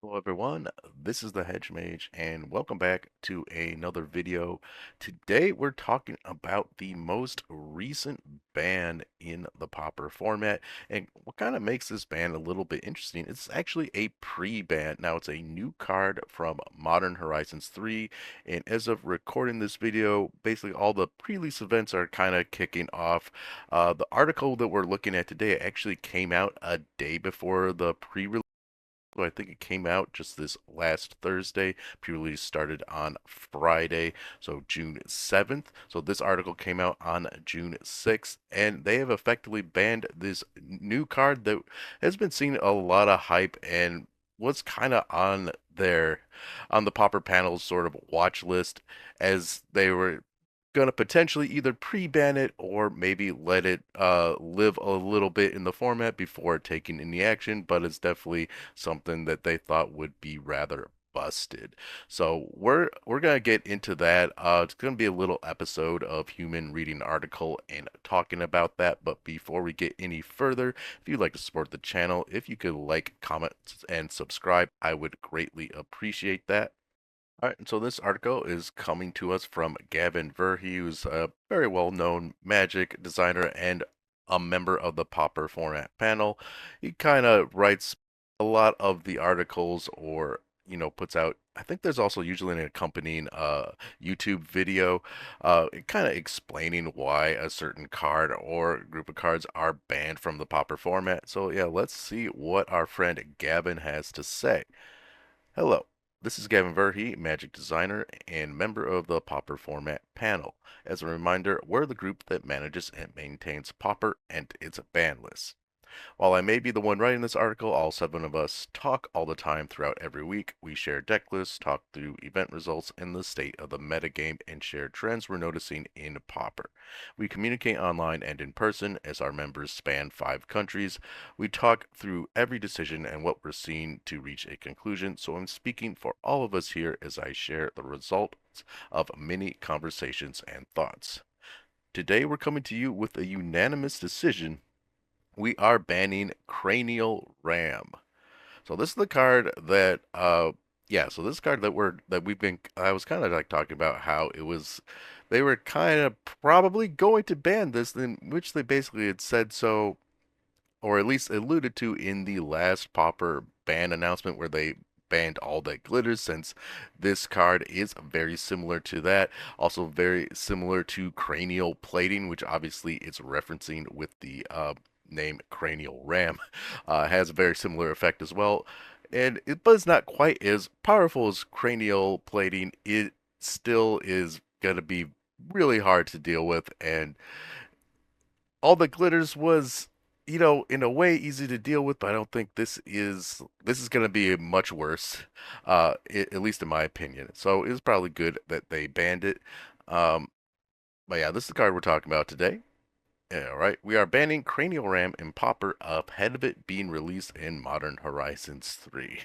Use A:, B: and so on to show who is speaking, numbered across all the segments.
A: Hello everyone, this is the Hedge Mage and welcome back to another video. Today we're talking about the most recent ban in the Pauper format, and what kind of makes this ban a little bit interesting, it's actually a pre-ban. Now it's a new card from Modern Horizons 3, and as of recording this video, basically all the pre-release events are kind of kicking off. The article that we're looking at today actually came out a day before the pre-release. So I think it came out just this last Thursday. Pre-release started on Friday, so June 7th. So this article came out on June 6th, and they have effectively banned this new card that has been seeing a lot of hype and was kind of on the Pauper panel's sort of watch list as they were going to potentially either pre-ban it or maybe let it live a little bit in the format before taking any action, but it's definitely something that they thought would be rather busted. So we're gonna get into that. It's gonna be a little episode of Human reading an article and talking about that. But before we get any further, if you'd like to support the channel, if you could like, comment, and subscribe, I would greatly appreciate that. All right, and so this article is coming to us from Gavin Verhey, who's a very well-known magic designer and a member of the Pauper format panel. He kind of writes a lot of the articles or, puts out, I think there's also usually an accompanying YouTube video kind of explaining why a certain card or group of cards are banned from the Pauper format. So yeah, let's see what our friend Gavin has to say. Hello, this is Gavin Verhey, Magic Designer and member of the Pauper Format panel. As a reminder, we're the group that manages and maintains Pauper and its ban list. While I may be the one writing this article, all seven of us talk all the time throughout every week. We share deck lists, talk through event results and the state of the metagame, and share trends we're noticing in Pauper. We communicate online and in person as our members span 5 countries. We talk through every decision and what we're seeing to reach a conclusion, so I'm speaking for all of us here as I share the results of many conversations and thoughts. Today we're coming to you with a unanimous decision. We are banning Cranial Ram. So this is the card that yeah, so this card that we've been I was kind of like talking about how it was they were kind of probably going to ban this, in which they basically had said so, or at least alluded to in the last Pauper ban announcement where they banned all that glitters, since this card is very similar to that, also very similar to cranial plating, which obviously it's referencing with the name Cranial Ram. Has a very similar effect as well, but it's not quite as powerful as cranial plating. It still is gonna be really hard to deal with, and all the glitters was, in a way easy to deal with, but I don't think this is going to be much worse, at least in my opinion. So it was probably good that they banned it. Um, but yeah, this is the card we're talking about today. Yeah, all right, we are banning Cranial Ram and Pauper ahead of it being released in Modern Horizons 3.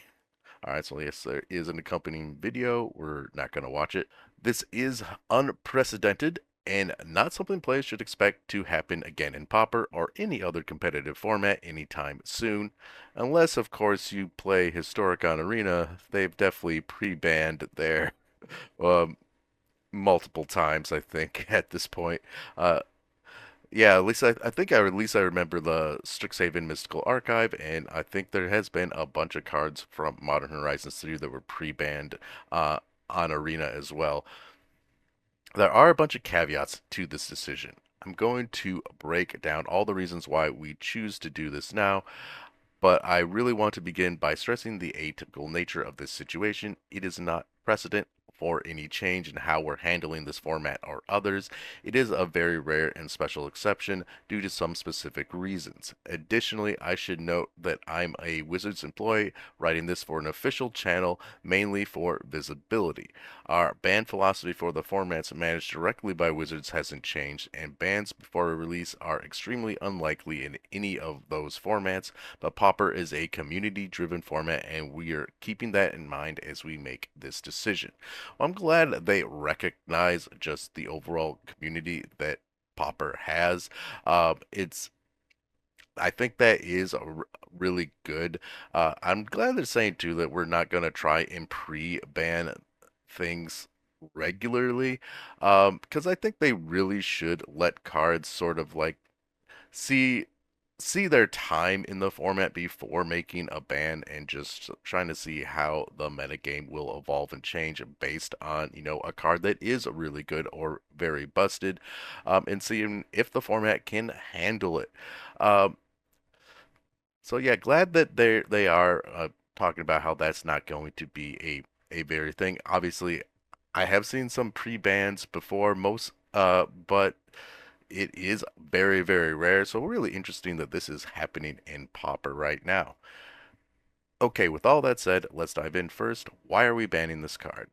A: All right, so yes, there is an accompanying video. We're not going to watch it. This is unprecedented and not something players should expect to happen again in Pauper or any other competitive format anytime soon. Unless, of course, you play Historicon Arena, they've definitely pre-banned there um, multiple times, I think, at this point. Uh, yeah, at least I remember the Strixhaven Mystical Archive, and I think there has been a bunch of cards from Modern Horizons 3 that were pre-banned uh, on Arena as well. There are a bunch of caveats to this decision. I'm going to break down all the reasons why we choose to do this now, but I really want to begin by stressing the atypical nature of this situation. It is not precedent for any change in how we're handling this format or others. It is a very rare and special exception due to some specific reasons. Additionally, I should note that I'm a Wizards employee writing this for an official channel, mainly for visibility. Our ban philosophy for the formats managed directly by Wizards hasn't changed, and bans before a release are extremely unlikely in any of those formats, but Pauper is a community-driven format, and we are keeping that in mind as we make this decision. Well, I'm glad they recognize just the overall community that Pauper has. It's I think that is really good. I'm glad they're saying too that we're not gonna try and pre-ban things regularly, because I think they really should let cards sort of like see see their time in the format before making a ban and just trying to see how the metagame will evolve and change based on, a card that is really good or very busted, and seeing if the format can handle it. Um, so yeah, glad that they are talking about how that's not going to be a very thing. Obviously, I have seen some pre-bans before, but it is very, very rare, so really interesting that this is happening in Pauper right now. Okay, with all that said, let's dive in first. Why are we banning this card?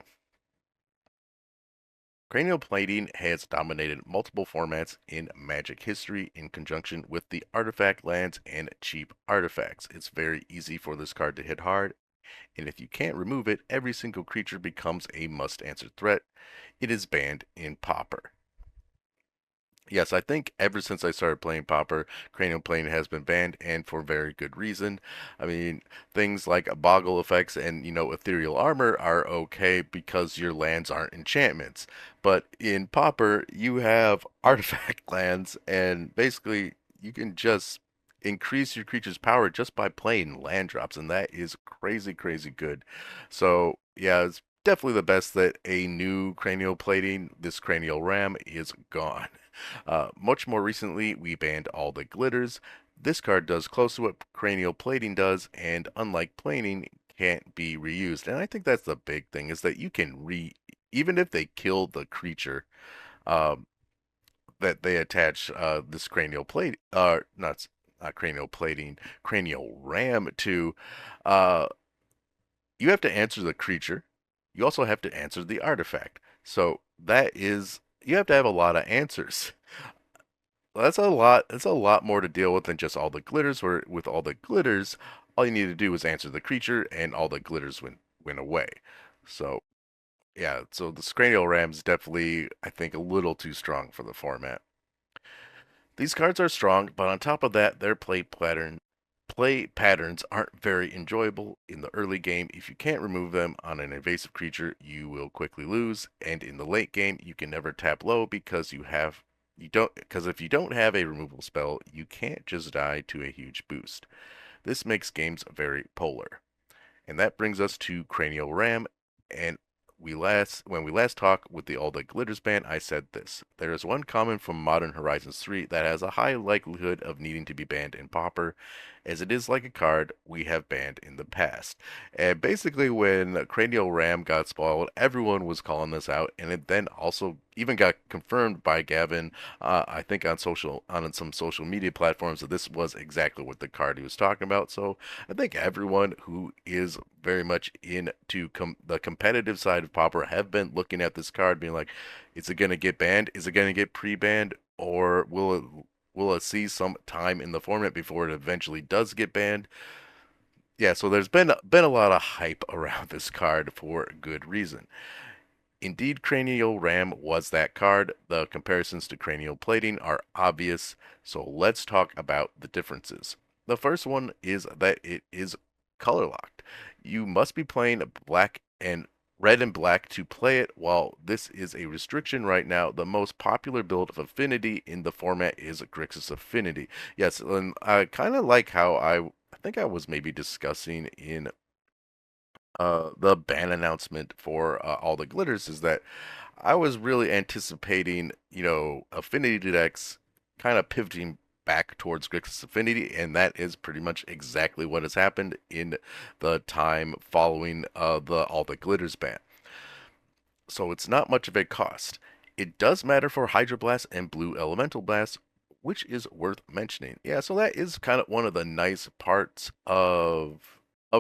A: Cranial plating has dominated multiple formats in Magic history in conjunction with the artifact lands and cheap artifacts. It's very easy for this card to hit hard, and if you can't remove it, every single creature becomes a must-answer threat. It is banned in Pauper. Yes, I think ever since I started playing Pauper, cranial plane has been banned, and for very good reason. I mean, things like boggle effects and, ethereal armor are okay because your lands aren't enchantments. But in Pauper, you have artifact lands, and basically you can just increase your creature's power just by playing land drops, and that is crazy, crazy good. So, yeah, it's definitely the best that a new cranial plating, this cranial ram, is gone. Much more recently, we banned all the glitters. This card does close to what cranial plating does, and unlike plating, can't be reused. And I think that's the big thing is that you can even if they kill the creature um, that they attach this cranial plate, not cranial plating, cranial ram to, uh, you have to answer the creature. You also have to answer the artifact. So you have to have a lot of answers. That's a lot. That's a lot more to deal with than just all the glitters. Where with all the glitters, all you need to do is answer the creature, and all the glitters went away. So yeah, so the Scranial Ram's definitely, I think, a little too strong for the format. These cards are strong, but on top of that, their play patterns aren't very enjoyable in the early game. If you can't remove them on an invasive creature, you will quickly lose, and in the late game, you can never tap low because if you don't have a removal spell, you can't just die to a huge boost. This makes games very polar. And that brings us to Cranial Ram. And when we last talked with the All the Glitters ban, I said this. There is one common from Modern Horizons 3 that has a high likelihood of needing to be banned in Pauper, as it is like a card we have banned in the past. And basically, when Cranial Ram got spoiled, everyone was calling this out, and it then also even got confirmed by Gavin, I think on some social media platforms, that this was exactly what the card he was talking about. So I think everyone who is very much into the competitive side of Pauper have been looking at this card, being like, is it going to get banned? Is it going to get pre-banned? Or will it see some time in the format before it eventually does get banned? Yeah, so there's been a lot of hype around this card for good reason. Indeed, Cranial Ram was that card. The comparisons to Cranial Plating are obvious, so let's talk about the differences. The first one is that it is color locked. You must be playing black and red and black to play it. While this is a restriction right now, the most popular build of Affinity in the format is Grixis Affinity. Yes, and I kind of like how I think I was maybe discussing in the ban announcement for all the glitters is that I was really anticipating, Affinity decks kind of pivoting back towards Grixis Affinity, and that is pretty much exactly what has happened in the time following the all the glitters ban. So it's not much of a cost. It does matter for Hydroblast and Blue Elemental Blast, which is worth mentioning. Yeah, so that is kind of one of the nice parts of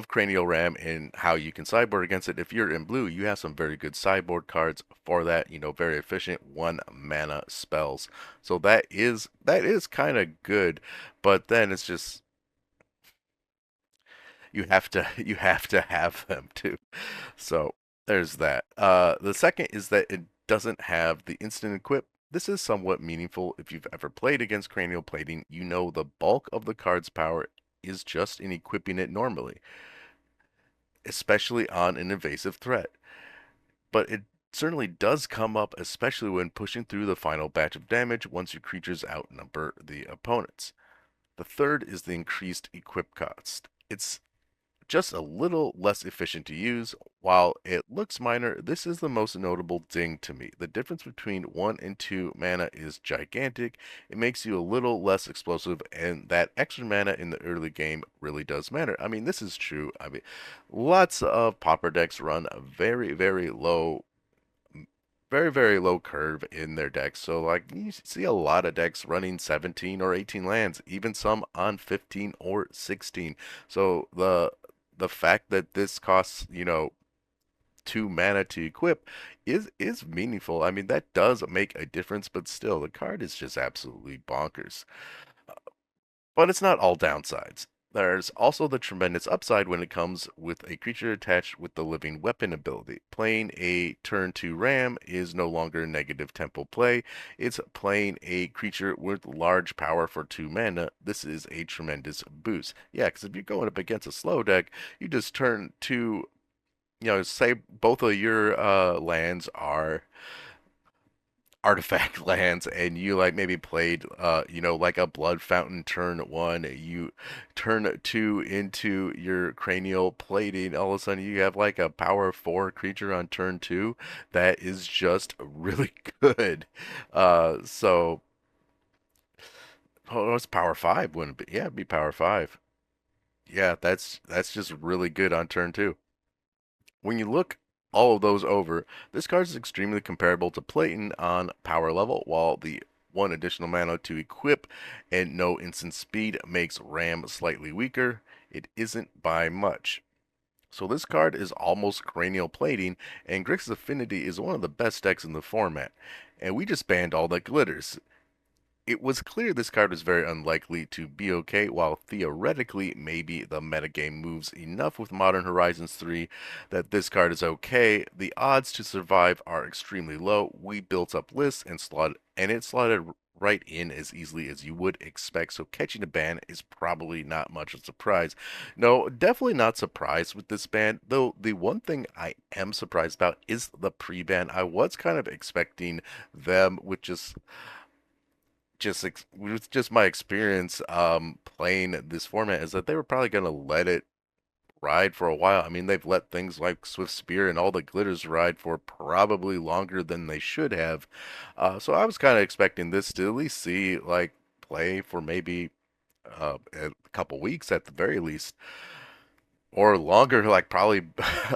A: Cranial Ram and how you can sideboard against it. If you're in blue, you have some very good sideboard cards for that, very efficient 1 mana spells. So that is kind of good, but then it's just you have to have them too. So there's that. The second is that it doesn't have the instant equip. This is somewhat meaningful if you've ever played against cranial plating. You know the bulk of the card's power is just in equipping it normally, especially on an invasive threat. But it certainly does come up, especially when pushing through the final batch of damage once your creatures outnumber the opponents. The third is the increased equip cost. It's just a little less efficient to use. While it looks minor, this is the most notable ding to me. The difference between 1 and 2 mana is gigantic. It makes you a little less explosive, and that extra mana in the early game really does matter. I mean, this is true. I mean, lots of pauper decks run a very low, very low curve in their decks. So like you see a lot of decks running 17 or 18 lands, even some on 15 or 16. So the fact that this costs, 2 mana to equip is meaningful. I mean, that does make a difference, but still the card is just absolutely bonkers. But it's not all downsides. There's also the tremendous upside when it comes with a creature attached with the living weapon ability. Playing a turn 2 ram is no longer negative tempo play. It's playing a creature with large power for 2 mana. This is a tremendous boost. Yeah, because if you're going up against a slow deck, you just turn 2, say both of your lands are artifact lands and you like maybe played like a blood fountain turn 1, you turn 2 into your cranial plating, all of a sudden you have like a power 4 creature on turn 2 that is just really good. So oh, it's power 5, wouldn't it be? Yeah, it'd be power 5. Yeah, that's just really good on turn 2. When you look all of those over, this card is extremely comparable to Platon on power level, while the 1 additional mana to equip and no instant speed makes Ram slightly weaker. It isn't by much. So this card is almost cranial plating, and Grixis Affinity is one of the best decks in the format. And we just banned all that glitters. It was clear this card was very unlikely to be okay, while theoretically maybe the metagame moves enough with Modern Horizons 3 that this card is okay. The odds to survive are extremely low. We built up lists and it slotted right in as easily as you would expect, so catching a ban is probably not much of a surprise. No, definitely not surprised with this ban, though the one thing I am surprised about is the pre-ban. I was kind of expecting them with with just my experience playing this format is that they were probably going to let it ride for a while. I mean, they've let things like Swift Spear and all the glitters ride for probably longer than they should have. So I was kind of expecting this to at least see like play for maybe a couple weeks at the very least, or longer. Like probably,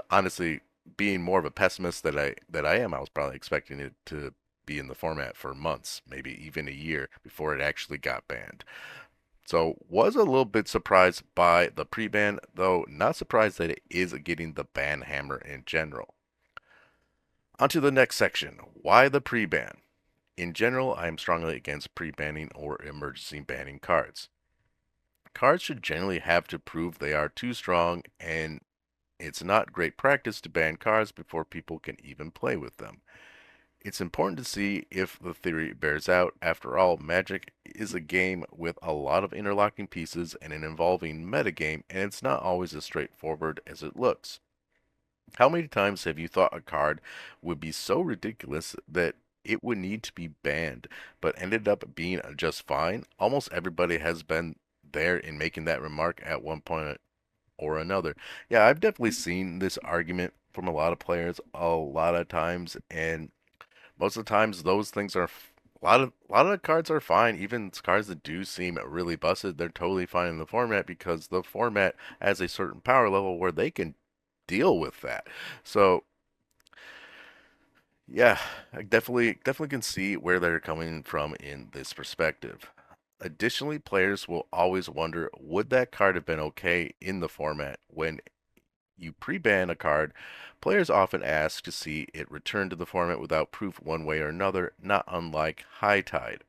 A: honestly, being more of a pessimist that I am, I was probably expecting it to be in the format for months, maybe even a year before it actually got banned. So was a little bit surprised by the pre-ban, though not surprised that it is getting the ban hammer in general. On to the next section. Why the pre-ban? In general, I am strongly against pre-banning or emergency banning cards. Cards should generally have to prove they are too strong, and it's not great practice to ban cards before people can even play with them. It's important to see if the theory bears out. After all, Magic is a game with a lot of interlocking pieces and an evolving metagame, and it's not always as straightforward as it looks. How many times have you thought a card would be so ridiculous that it would need to be banned, but ended up being just fine? Almost everybody has been there in making that remark at one point or another. Yeah, I've definitely seen this argument from a lot of players a lot of times, and most of the times those things are a lot of the cards are fine. Even cards that do seem really busted, they're totally fine in the format because the format has a certain power level where they can deal with that. So yeah, I definitely can see where they're coming from in this perspective. Additionally, players will always wonder, would that card have been okay in the format? When you pre-ban a card, players often ask to see it return to the format without proof one way or another, not unlike High Tide.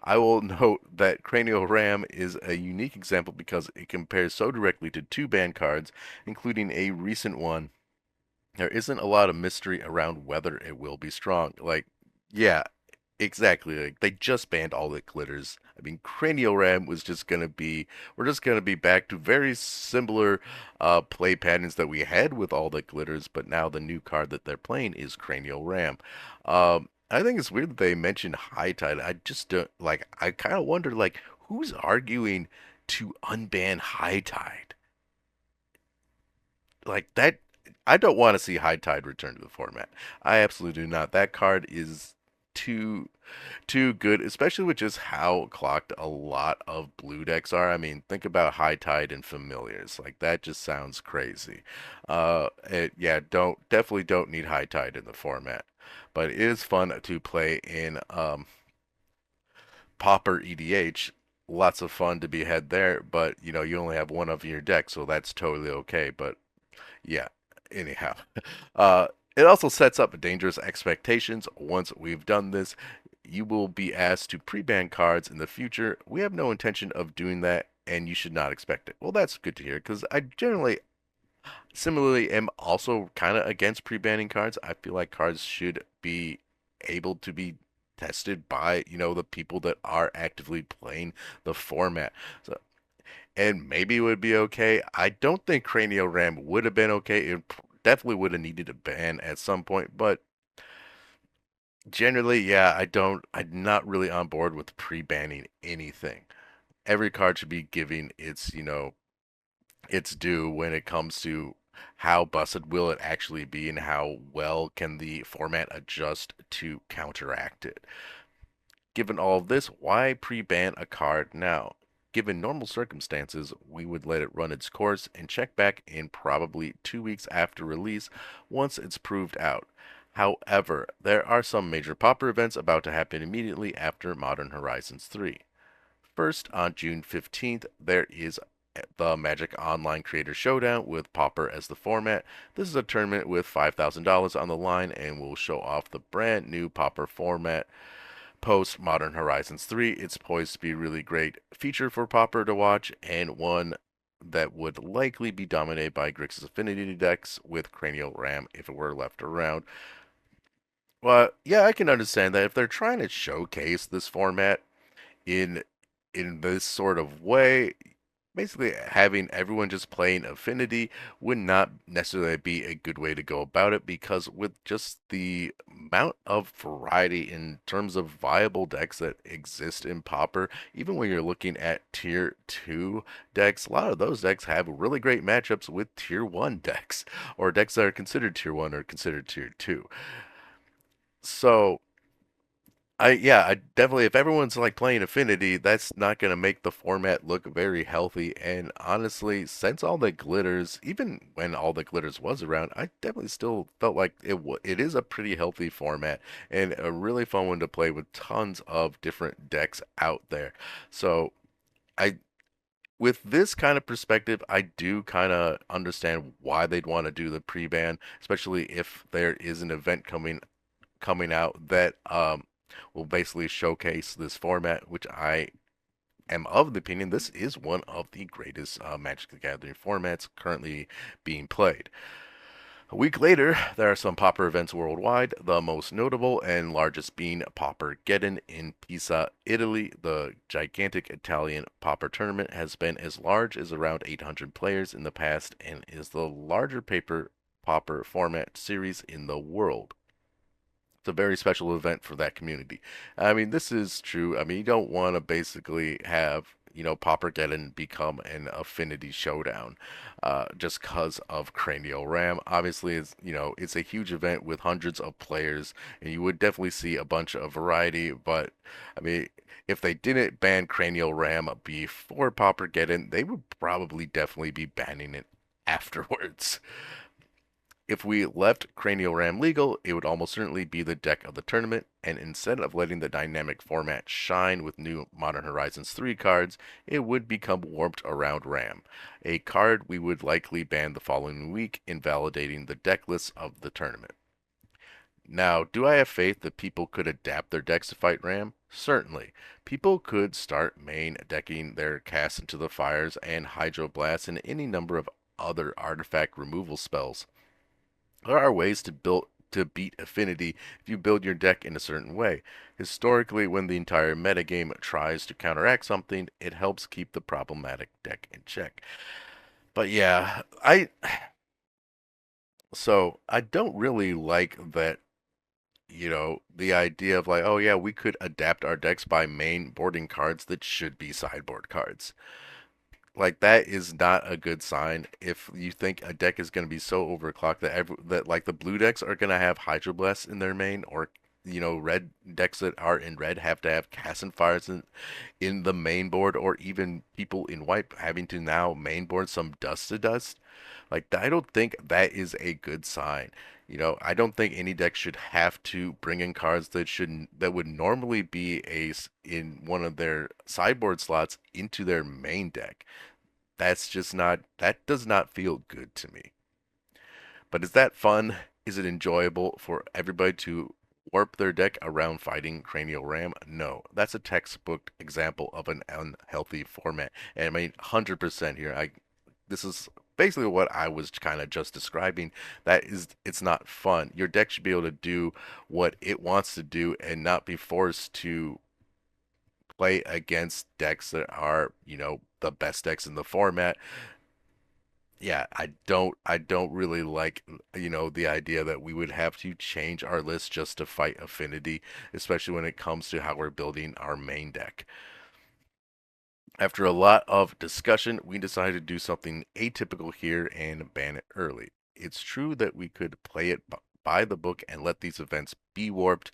A: I will note that Cranial Ram is a unique example because it compares so directly to 2 banned cards, including a recent one. There isn't a lot of mystery around whether it will be strong. Like, yeah, Exactly. Like they just banned all that glitters. I mean, Cranial Ram was just gonna be we're just gonna be back to very similar play patterns that we had with all that glitters, but now the new card that they're playing is Cranial Ram. I think it's weird that they mentioned High Tide. I just don't like I kind of wonder like who's arguing to unban High Tide? Like that I don't want to see High Tide return to the format. I absolutely do not. That card is too too good, especially with just how clocked a lot of blue decks are. I mean, think about High Tide and Familiars. Like that just sounds crazy. Yeah, definitely don't need High Tide in the format, but it is fun to play in Pauper EDH. Lots of fun to be had there, but you only have one of your deck, so that's totally okay. But yeah, anyhow. Uh, it also sets up dangerous expectations. Once we've done this, you will be asked to pre-ban cards in the future. We have no intention of doing that, and you should not expect it. Well, that's good to hear, because I generally, similarly, am also kind of against pre-banning cards. I feel like cards should be able to be tested by, the people that are actively playing the format. So and maybe it would be okay. I don't think Cranial Ram would have been okay. Definitely would have needed a ban at some point, but generally, yeah, I'm not really on board with pre-banning anything. Every card should be giving its due when it comes to how busted will it actually be and how well can the format adjust to counteract it. Given all of this, why pre-ban a card now? Given normal circumstances, we would let it run its course and check back in probably 2 weeks after release once it's proved out. However, there are some major Pauper events about to happen immediately after Modern Horizons 3. First, on June 15th, there is the Magic Online Creator Showdown with Pauper as the format. This is a tournament with $5,000 on the line and will show off the brand new Pauper format post Modern Horizons 3. It's poised to be a really great feature for Pauper to watch and one that would likely be dominated by Grixis Affinity decks with Cranial Ram if it were left around. Well, yeah, I can understand that if they're trying to showcase this format in this sort of way, basically having everyone just playing Affinity would not necessarily be a good way to go about it because with just the amount of variety in terms of viable decks that exist in Pauper, even when you're looking at tier 2 decks, a lot of those decks have really great matchups with tier 1 decks or decks that are considered tier 1 or considered tier 2. So I definitely if everyone's like playing Affinity, that's not gonna make the format look very healthy. And honestly, since all the glitters, even when all the glitters was around, I definitely still felt like it is a pretty healthy format and a really fun one to play with tons of different decks out there. So I with this kind of perspective, I do kind of understand why they'd want to do the pre-ban, especially if there is an event coming out that will basically showcase this format, which I am of the opinion this is one of the greatest Magic the Gathering formats currently being played. A week later, there are some Pauper events worldwide, the most notable and largest being Paupergeddon in Pisa, Italy. The gigantic Italian Pauper tournament has been as large as around 800 players in the past and is the larger paper Pauper format series in the world. It's a very special event for that community. I mean, this is true. I mean, you don't want to basically have, Paupergeddon become an affinity showdown just because of Cranial Ram. Obviously, it's a huge event with hundreds of players, and you would definitely see a bunch of variety. But, I mean, if they didn't ban Cranial Ram before Paupergeddon, they would probably definitely be banning it afterwards. If we left Cranial Ram legal, it would almost certainly be the deck of the tournament, and instead of letting the dynamic format shine with new Modern Horizons 3 cards, it would become warped around Ram, a card we would likely ban the following week, invalidating the deck lists of the tournament. Now, do I have faith that people could adapt their decks to fight Ram? Certainly. People could start main decking their Cast into the Fires and Hydroblast and any number of other artifact removal spells. There are ways to to beat Affinity if you build your deck in a certain way. Historically, when the entire metagame tries to counteract something, it helps keep the problematic deck in check. But yeah, I don't really like that, the idea of like, oh yeah, we could adapt our decks by main boarding cards that should be sideboard cards. Like that is not a good sign if you think a deck is going to be so overclocked that that like the blue decks are going to have Hydroblast in their main, or red decks that are in red have to have Casson Fires in the main board, or even people in white having to now main board some Dust to Dust. Like I don't think that is a good sign. I don't think any deck should have to bring in cards that would normally be in one of their sideboard slots into their main deck. That does not feel good to me. But is that fun? Is it enjoyable for everybody to warp their deck around fighting Cranial Ram? No. That's a textbook example of an unhealthy format. And I mean 100% here. This is basically what I was kind of just describing. It's not fun. Your deck should be able to do what it wants to do and not be forced to play against decks that are, the best decks in the format. Yeah, I don't really like, the idea that we would have to change our list just to fight Affinity, especially when it comes to how we're building our main deck. After a lot of discussion, we decided to do something atypical here and ban it early. It's true that we could play it by the book and let these events be warped,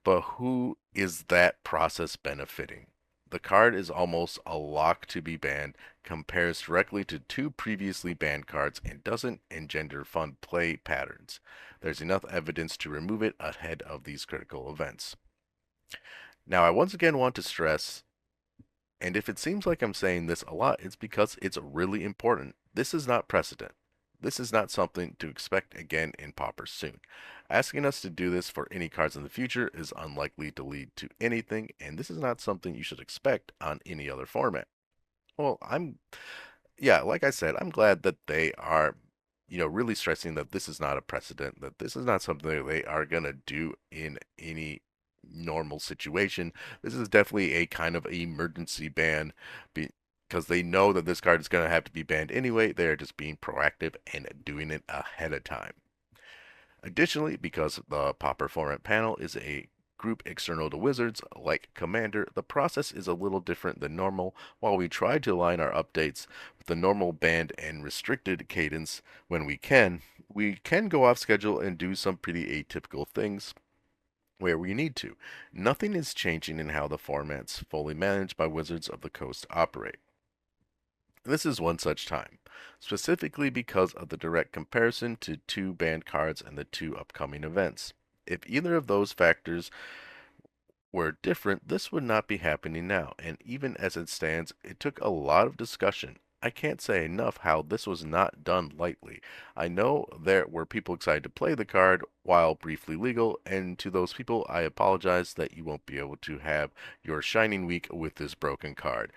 A: but who is that process benefiting? The card is almost a lock to be banned, compares directly to two previously banned cards, and doesn't engender fun play patterns. There's enough evidence to remove it ahead of these critical events. Now, I once again want to stress, and if it seems like I'm saying this a lot, it's because it's really important. This is not precedent. This is not something to expect again in Pauper soon. Asking us to do this for any cards in the future is unlikely to lead to anything, and this is not something you should expect on any other format. Well, yeah, like I said, I'm glad that they are, really stressing that this is not a precedent, that this is not something that they are going to do in any normal situation. This is definitely a kind of emergency ban because they know that this card is going to have to be banned anyway. They're just being proactive and doing it ahead of time. Additionally, because the Pauper format panel is a group external to Wizards, like Commander, the process is a little different than normal. While we try to align our updates with the normal banned and restricted cadence when we can go off schedule and do some pretty atypical things where we need to. Nothing is changing in how the formats fully managed by Wizards of the Coast operate. This is one such time, specifically because of the direct comparison to two banned cards and the two upcoming events. If either of those factors were different, this would not be happening now, and even as it stands, it took a lot of discussion. I can't say enough how this was not done lightly. I know there were people excited to play the card while briefly legal, and to those people I apologize that you won't be able to have your shining week with this broken card.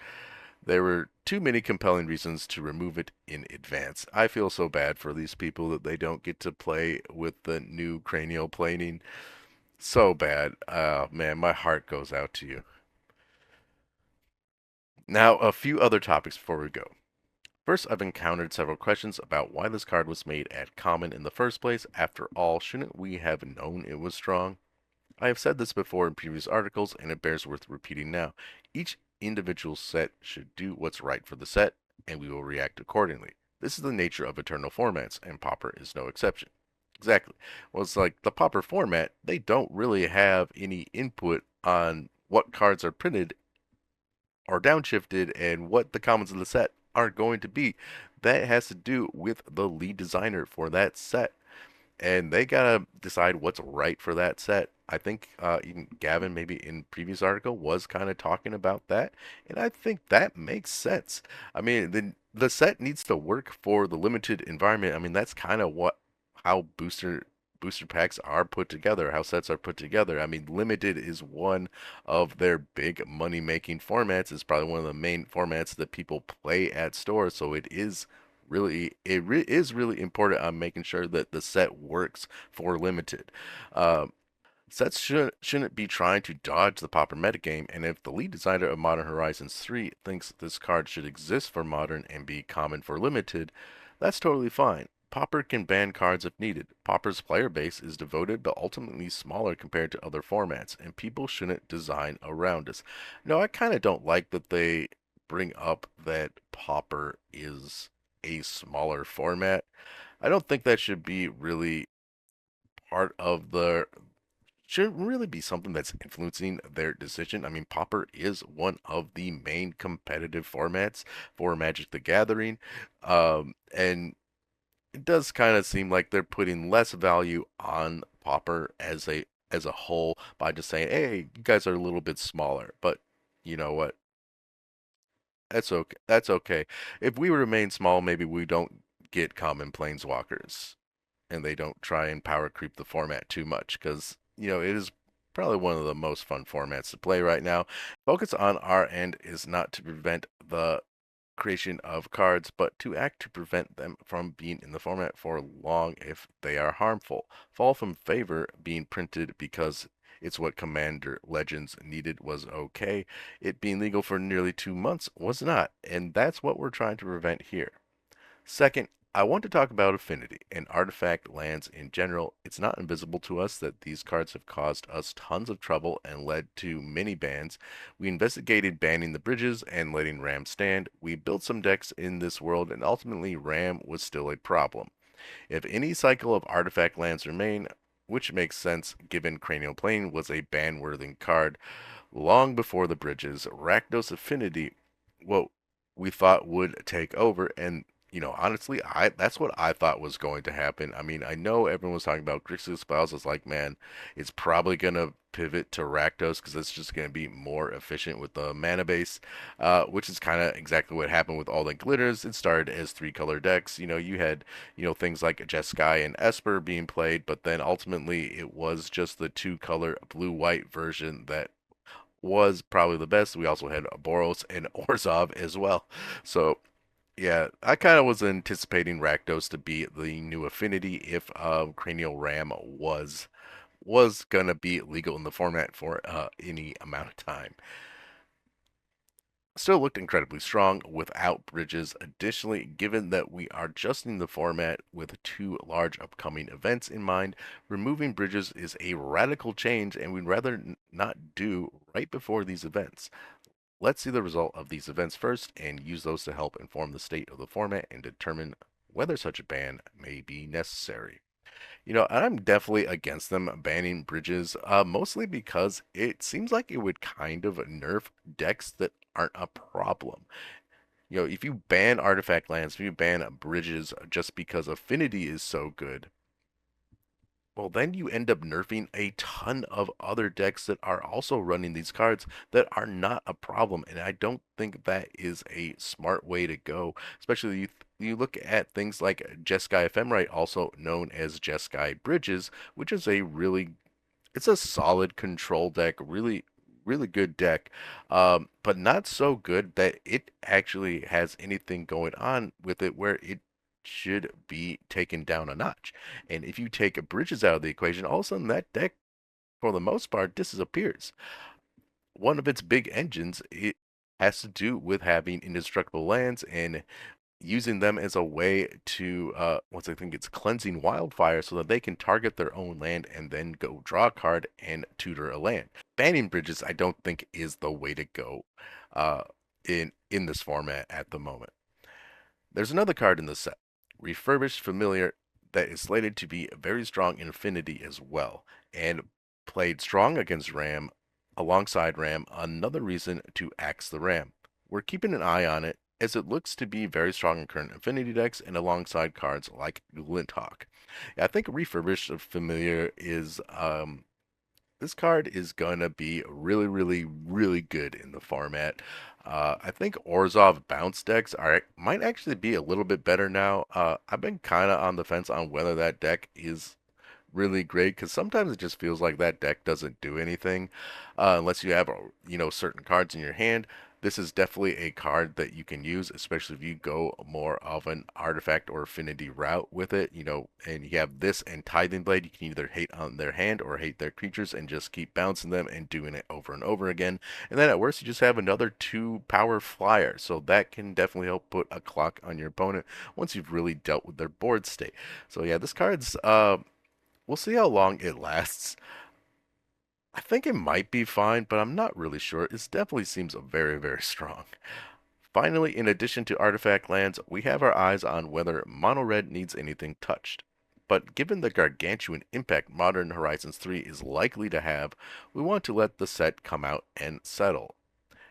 A: There were too many compelling reasons to remove it in advance. I feel so bad for these people that they don't get to play with the new cranial planing. So bad. Man, my heart goes out to you. Now, a few other topics before we go. First, I've encountered several questions about why this card was made at common in the first place. After all, shouldn't we have known it was strong? I have said this before in previous articles, and it bears worth repeating now. Each individual set should do what's right for the set, and we will react accordingly. This is the nature of eternal formats, and Pauper is no exception. Exactly. Well, it's like the Pauper format, they don't really have any input on what cards are printed or downshifted and what the commons of the set are going to be. That has to do with the lead designer for that set, and they gotta decide what's right for that set. I think even Gavin, maybe in previous article, was kind of talking about that, and I think that makes sense. I mean, the set needs to work for the limited environment. I mean, that's kind of what how booster packs are put together, how sets are put together. I mean, limited is one of their big money making formats. It's probably one of the main formats that people play at stores, so it is is really important on making sure that the set works for limited. Um, Sets shouldn't be trying to dodge the Pauper metagame, and if the lead designer of Modern Horizons 3 thinks this card should exist for Modern and be common for Limited, that's totally fine. Pauper can ban cards if needed. Pauper's player base is devoted but ultimately smaller compared to other formats, and people shouldn't design around us. No, I kind of don't like that they bring up that Pauper is a smaller format. I don't think that should be really part of the shouldn't really be something that's influencing their decision. I mean, Pauper is one of the main competitive formats for Magic the Gathering, and it does kind of seem like they're putting less value on Pauper as a whole by just saying, "Hey, you guys are a little bit smaller," but you know what? That's okay. That's okay. If we remain small, maybe we don't get common planeswalkers and they don't try and power creep the format too much because it is probably one of the most fun formats to play right now. Focus on our end is not to prevent the creation of cards, but to act to prevent them from being in the format for long if they are harmful. Fall from favor being printed because it's what Commander Legends needed was okay. It being legal for nearly 2 months was not, and that's what we're trying to prevent here. Second, I want to talk about affinity and artifact lands in general. It's not invisible to us that these cards have caused us tons of trouble and led to many bans. We investigated banning the bridges and letting Ram stand. We built some decks in this world and ultimately Ram was still a problem. If any cycle of artifact lands remain, which makes sense given Cranial Plane was a ban-worthy card long before the bridges, Rakdos Affinity, what we thought would take over, and honestly, I that's what I thought was going to happen. I mean, I know everyone was talking about Grixis, but I was just like, man, it's probably gonna pivot to Rakdos because it's just gonna be more efficient with the mana base, which is kind of exactly what happened with all the glitters. It started as three-color decks. You had things like Jeskai and Esper being played, but then ultimately it was just the two-color blue-white version that was probably the best. We also had Boros and Orzhov as well. So yeah, I kind of was anticipating Rakdos to be the new affinity if Cranial Ram was gonna be legal in the format for any amount of time. Still looked incredibly strong without bridges. Additionally, given that we are adjusting the format with two large upcoming events in mind, removing bridges is a radical change and we'd rather not do right before these events. Let's see the result of these events first and use those to help inform the state of the format and determine whether such a ban may be necessary. I'm definitely against them banning bridges, mostly because it seems like it would kind of nerf decks that aren't a problem. If you ban artifact lands, if you ban bridges just because affinity is so good, well, then you end up nerfing a ton of other decks that are also running these cards that are not a problem. And I don't think that is a smart way to go. Especially you look at things like Jeskai Ephemerate, also known as Jeskai Bridges, which is it's a solid control deck, really good deck, but not so good that it actually has anything going on with it where it should be taken down a notch. And if you take bridges out of the equation, all of a sudden that deck, for the most part, disappears. One of its big engines, it has to do with having indestructible lands and using them as a way to once I think it's cleansing wildfire so that they can target their own land and then go draw a card and tutor a land. Banning bridges I don't think is the way to go uh, in this format at the moment. There's another card in the set, Refurbished Familiar, that is slated to be very strong in Affinity as well, and played strong against Ram, alongside Ram, another reason to axe the Ram. We're keeping an eye on it, as it looks to be very strong in current Affinity decks and alongside cards like Glinthawk. I think Refurbished Familiar is this card is gonna be really good in the format. I think Orzhov bounce decks might actually be a little bit better now. I've been kind of on the fence on whether that deck is really great because sometimes it just feels like that deck doesn't do anything unless you have certain cards in your hand. this is definitely a card that you can use, especially if you go more of an artifact or affinity route with it, and you have this and Tithing Blade. You can either hate on their hand or hate their creatures and just keep bouncing them and doing it over and over again. And then at worst, you just have another 2 power flyer, so that can definitely help put a clock on your opponent once you've really dealt with their board state. So yeah, this card's we'll see how long it lasts. I think it might be fine, but I'm not really sure. It definitely seems very, very strong. Finally, in addition to artifact lands, we have our eyes on whether mono red needs anything touched. But given the gargantuan impact Modern Horizons 3 is likely to have, we want to let the set come out and settle.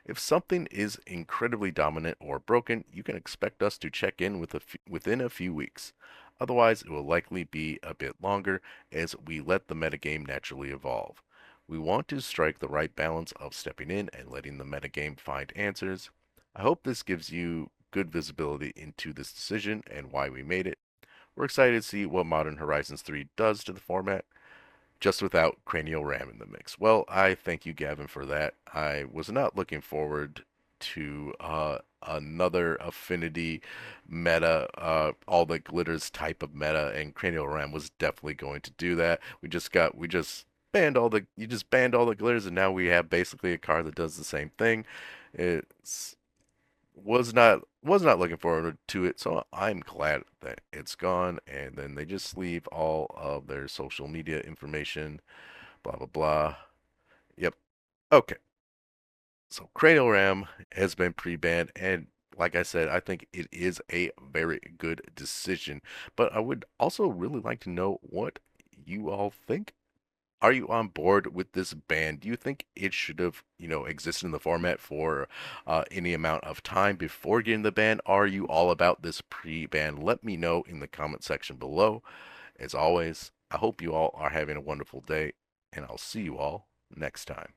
A: If something is incredibly dominant or broken, you can expect us to check in within a few weeks. Otherwise, it will likely be a bit longer as we let the metagame naturally evolve. We want to strike the right balance of stepping in and letting the metagame find answers. I hope this gives you good visibility into this decision and why we made it. We're excited to see what Modern Horizons 3 does to the format, just without cranial RAM in the mix. Well, I thank you, Gavin, for that. I was not looking forward to another affinity meta, all the glitters type of meta, and cranial RAM was definitely going to do that. We just banned all the you just banned all the glitters, and now we have basically a card that does the same thing. It's was not looking forward to it, so I'm glad that it's gone. And then they just leave all of their social media information, blah blah blah. Yep. Okay. So Cranial Ram has been pre-banned, and like I said, I think it is a very good decision. But I would also really like to know what you all think. Are you on board with this ban? Do you think it should have, existed in the format for any amount of time before getting the ban? Are you all about this pre-ban? Let me know in the comment section below. As always, I hope you all are having a wonderful day, and I'll see you all next time.